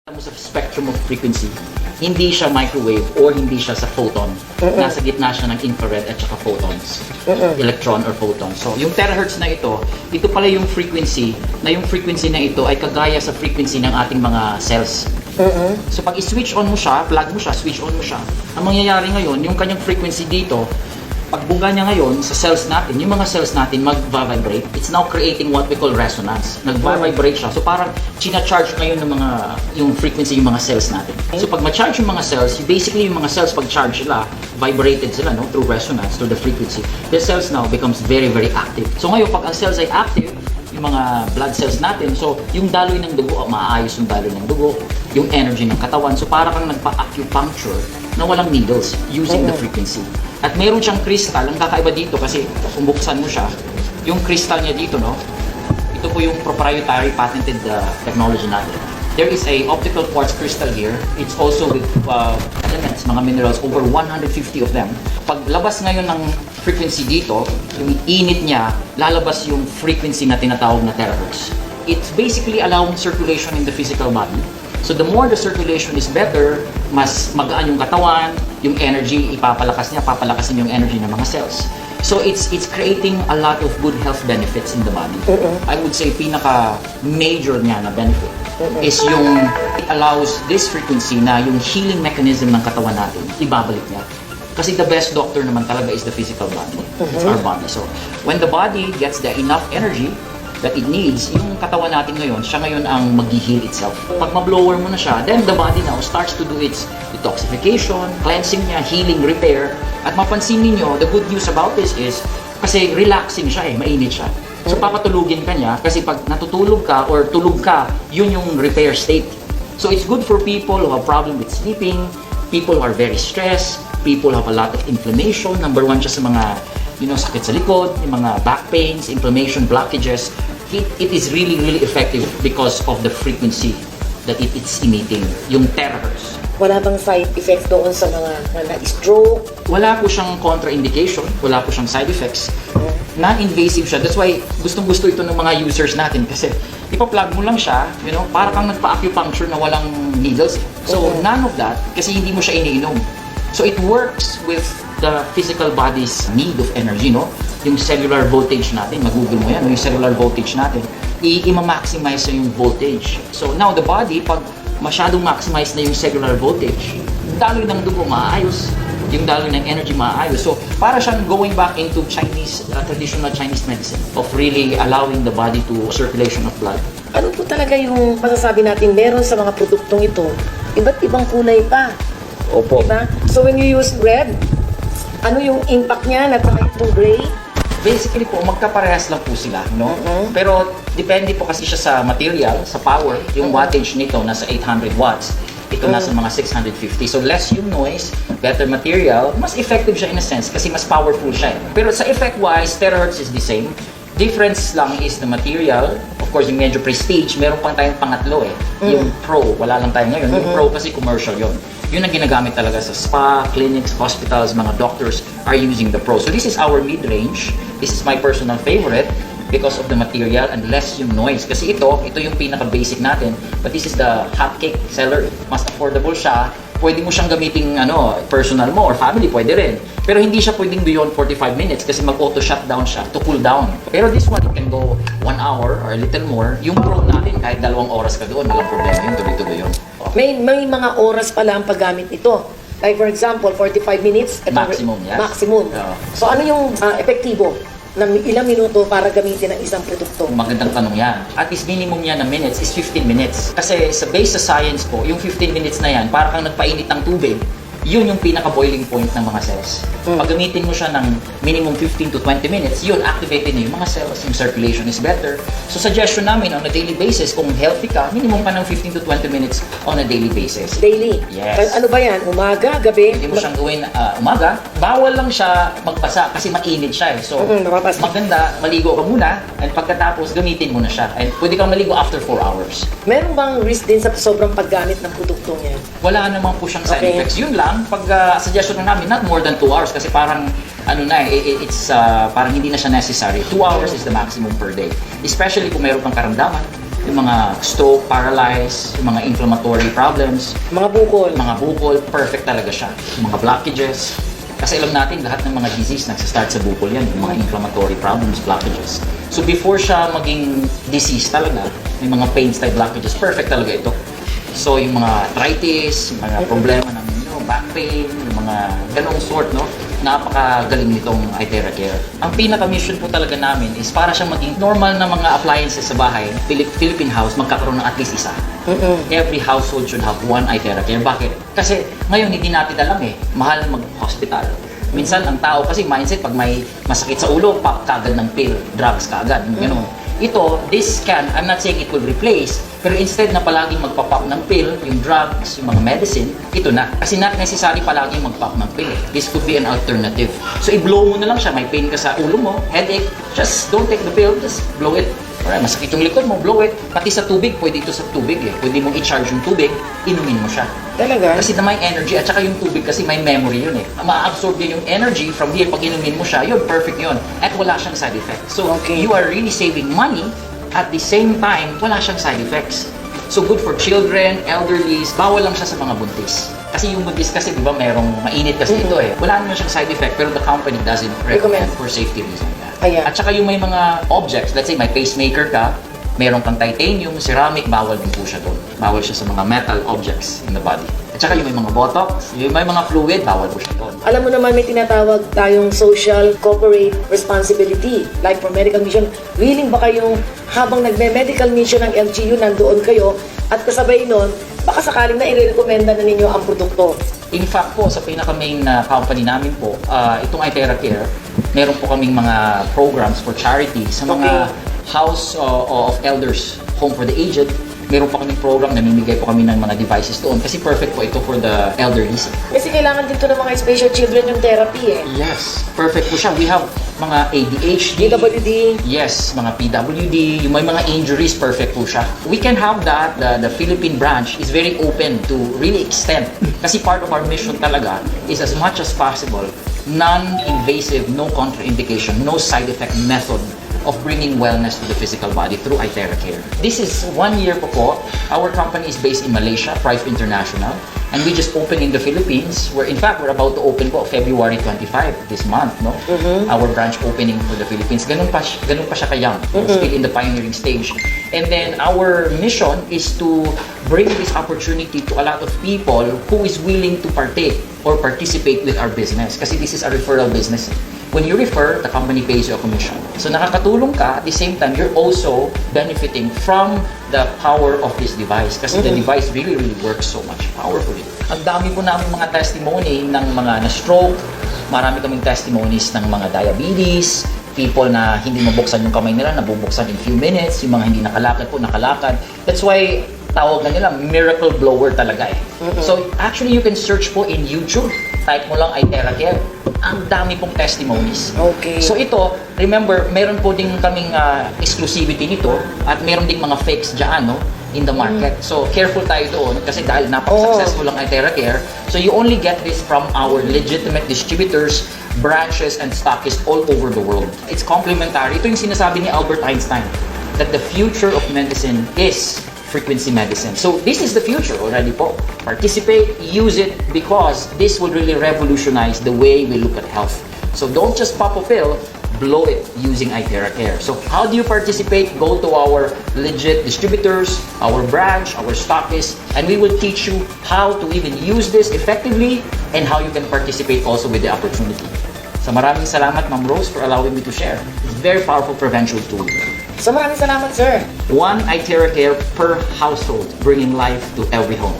mo sa spectrum of frequency, hindi siya microwave or hindi siya sa photon. Nasa gitna siya ng infrared at saka photons. Electron or photon. So, yung terahertz na ito pala yung frequency na ito ay kagaya sa frequency ng ating mga cells. So, pag i-switch on mo siya, plug mo siya, switch on mo siya, ang mangyayari ngayon, yung kanyang frequency dito, pagbuga niya ngayon sa cells natin, yung mga cells natin mag-vibrate. It's now creating what we call resonance. Nag-vibrate siya. So parang china-charge ngayon ng yung frequency yung mga cells natin. So pag ma-charge yung mga cells, basically yung mga cells pag charge sila, vibrated sila through resonance, through the frequency. The cells now becomes very, very active. So ngayon pag ang cells ay active, yung mga blood cells natin, so yung daloy ng dugo, maayos yung daloy ng dugo, yung energy ng katawan. So para kang nagpa-acupuncture na walang needles using the frequency. At meron siyang crystal, ang kakaiba dito kasi kung buksan mo siya, yung crystal niya dito, ito po yung proprietary patented technology natin. There is a optical quartz crystal here. It's also with elements, mga minerals, over 150 of them. Pag labas ngayon ng frequency dito, yung init niya, lalabas yung frequency na tinatawag na terahertz. It's basically allowing circulation in the physical body. So the more the circulation is better, mas magaan yung katawan, yung energy, papalakasin yung energy ng mga cells. So it's creating a lot of good health benefits in the body. I would say pinaka-major niya na benefit is yung it allows this frequency na yung healing mechanism ng katawan natin, ibabalik niya. Kasi the best doctor naman talaga is the physical body. It's our body. So when the body gets the enough energy that it needs, yung katawan natin ngayon, siya ngayon ang mag-heal itself. Pag ma-blower mo na siya, then the body now starts to do its detoxification, cleansing niya, healing, repair. At mapansin niyo, the good news about this is, kasi relaxing siya mainit siya. So papatulugin ka niya, kasi pag natutulog ka or tulog ka, yun yung repair state. So it's good for people who have problem with sleeping, people who are very stressed, people who have a lot of inflammation. Number one siya sa mga sakit sa likod, yung mga back pains, inflammation, blockages. It is really, really effective because of the frequency that it's emitting, yung terahertz. Wala bang side effects doon sa mga na-stroke? Wala po siyang contraindication, wala po siyang side effects. Non-invasive siya. That's why gustong-gusto ito ng mga users natin kasi ipa-plug mo lang siya, para kang nagpa-acupuncture na walang needles. So none of that kasi hindi mo siya iniinom. So it works with the physical body's need of energy, yung cellular voltage natin, mag-google mo yan, yung cellular voltage natin, i-maximize yung voltage. So now the body, pag masyadong maximize na yung cellular voltage, daloy ng dugo maayos, yung daloy ng energy maayos. So para siyang going back into Chinese, traditional Chinese medicine of really allowing the body to circulation of blood. Ano po talaga yung masasabi natin meron sa mga produktong ito? Iba't ibang kulay pa. Opo. Diba? So when you use red, ano yung impact niya na itong gray? Basically po, magkaparehas lang po sila, Pero depende po kasi siya sa material, sa power. Yung wattage nito nasa 800 watts. Ito nasa mga 650. So less yung noise, better material, mas effective siya in a sense kasi mas powerful siya. Pero sa effect-wise, terahertz is the same. Difference lang is the material. Of course, yung medyo prestige, meron pang tayong pangatlo Yung Pro, wala lang tayo ngayon. Yung Pro kasi commercial yon. Yun ang ginagamit talaga sa spa, clinics, hospitals, mga doctors are using the Pro. So this is our mid-range. This is my personal favorite because of the material and less yung noise. Kasi ito yung pinaka-basic natin. But this is the hotcake seller. Mas affordable siya. Pwede mo siyang gamitin personal mo or family, pwede rin. Pero hindi siya pwedeng beyond 45 minutes kasi mag-auto shutdown siya to cool down. Pero this one, it can go 1 hour or a little more. Yung Pro natin, kahit 2 oras ka doon, walang problema yun, tuloy-tuloy yun. May mga oras pala ang paggamit nito. Like for example, 45 minutes. Maximum, yes. Maximum. So ano yung epektibo na ilang minuto para gamitin ang isang produkto? Magandang tanong yan. At least minimum yan na minutes is 15 minutes. Kasi based sa science po, yung 15 minutes na yan, para kang nagpainit ng tubig, yun yung pinaka-boiling point ng mga cells. Pag gamitin mo siya ng minimum 15 to 20 minutes, yun, activated na yung mga cells, yung circulation is better. So suggestion namin on a daily basis, kung healthy ka, minimum ka ng 15 to 20 minutes on a daily basis. Daily? Yes. Ano ba yan? Umaga, gabi? Hindi mo siyang gawin umaga. Bawal lang siya magbasa kasi mainit siya So maganda, maligo ka muna and pagkatapos gamitin mo na siya. And pwede kang maligo after 4 hours. Meron bang risk din sa sobrang paggamit ng produktong yan? Wala naman po siyang side effects. Yun lang, pag suggestion na namin, not more than 2 hours kasi parang parang hindi na siya necessary. 2 hours is the maximum per day. Especially kung meron kang karamdaman yung mga stroke, paralyze, yung mga inflammatory problems, Mga bukol. perfect talaga siya. Yung mga blockages. Kasi alam natin, lahat ng mga disease nagsastart sa bukol yan, yung mga inflammatory problems, blockages. So before siya maging disease talaga, may mga pains type blockages, perfect talaga ito. So yung mga arthritis, yung mga problema ng back pain, yung mga ganong sort, no? Napakagaling nitong iTerra Care. Ang pinaka-mission po talaga namin is para siyang maging normal na mga appliances sa bahay, Philippine house, magkakaroon ng at least isa. Every household should have one iTerra Care. Bakit? Kasi ngayon hindi natin alam mahal mag-hospital. Minsan ang tao kasi mindset, pag may masakit sa ulo, pop kagad ng pill, drugs kagad, gano'n. Ito, this can, I'm not saying it will replace, pero instead na palaging magpa-pop ng pill, yung drugs, yung mga medicine, ito na. Kasi not necessary palaging mag-pop ng pill. This could be an alternative. So i-blow mo na lang siya, may pain ka sa ulo mo, headache, just don't take the pill, just blow it. Alright, masakit yung likod mo, blow it. Pati sa tubig, pwede ito sa tubig Pwede mong i-charge yung tubig, inumin mo siya. Talaga? Kasi na may energy, at saka yung tubig kasi may memory yun Ma-absorb yun yung energy from here, pag inumin mo siya, yun, perfect yun. At wala siyang side effects. So, you are really saving money, at the same time, wala siyang side effects. So, good for children, elderlies, bawal lang siya sa mga buntis. Kasi yung buntis kasi, di ba, merong mainit kasi ito Wala naman siyang side effect, pero the company doesn't recommend for safety reasons. Ayan. At saka yung may mga objects, let's say may pacemaker ka, meron kang titanium, ceramic, bawal din po siya doon. Bawal siya sa mga metal objects in the body. At saka yung may mga botox, yung may mga fluid, bawal po siya doon. Alam mo naman may tinatawag tayong social corporate responsibility. Like for medical mission, willing ba kayong habang nagme-medical mission ng LGU, nandoon kayo, at kasabay nun, baka sakaling na i-recommenda na ninyo ang produkto? In fact po, sa pinaka-main company namin po, itong iTerra Care, meron po kaming mga programs for charity sa mga house of elders, home for the aged. Meron pa kaming program, namimigay po kami ng mga devices doon kasi perfect po ito for the elderly. Kasi kailangan dito ng mga special children yung therapy Yes, perfect po siya. We have mga ADHD, PWD. Yes, mga PWD, yung may mga injuries, perfect po siya. We can have that. The Philippine branch is very open to really extend. Kasi part of our mission talaga is as much as possible, non-invasive, no contraindication, no side effect method of bringing wellness to the physical body through iTerra Care. This is 1 year po. Our company is based in Malaysia, Prive International, and we just opened in the Philippines. In fact, we're about to open po February 25 this month, no? Our branch opening for the Philippines. Ganun pa siya ka-young. Still in the pioneering stage. And then our mission is to bring this opportunity to a lot of people who is willing to partake or participate with our business. Kasi this is a referral business. When you refer, the company pays you a commission. So nakakatulong ka, at the same time, you're also benefiting from the power of this device. Kasi the device really, really works so much powerfully. Ang dami po namin mga testimony ng mga na-stroke, marami kaming testimonies ng mga diabetes, people na hindi mabuksan yung kamay nila, nabubuksan in few minutes, yung mga hindi nakalakad po, nakalakad. That's why tawag na nila, miracle blower talaga So actually, you can search po in YouTube, type mo lang iTerra Care. Ang dami pong testimonies. Okay. So ito, remember, meron po din kaming exclusivity nito at meron ding mga fakes dyan, no? In the market. So careful tayo doon kasi dahil napaka-successful ang iTerra Care. So you only get this from our legitimate distributors, branches, and stockists all over the world. It's complementary. Ito yung sinasabi ni Albert Einstein, that the future of medicine is frequency medicine. So this is the future already po. Participate, use it because this will really revolutionize the way we look at health. So don't just pop a pill, blow it using iTerra Care. So how do you participate? Go to our legit distributors, our branch, our stockists, and we will teach you how to even use this effectively and how you can participate also with the opportunity. So maraming salamat, Ma'am Rose, for allowing me to share. It's a very powerful prevention tool. So maraming salamat, sir. One iTerra Care per household, bringing life to every home.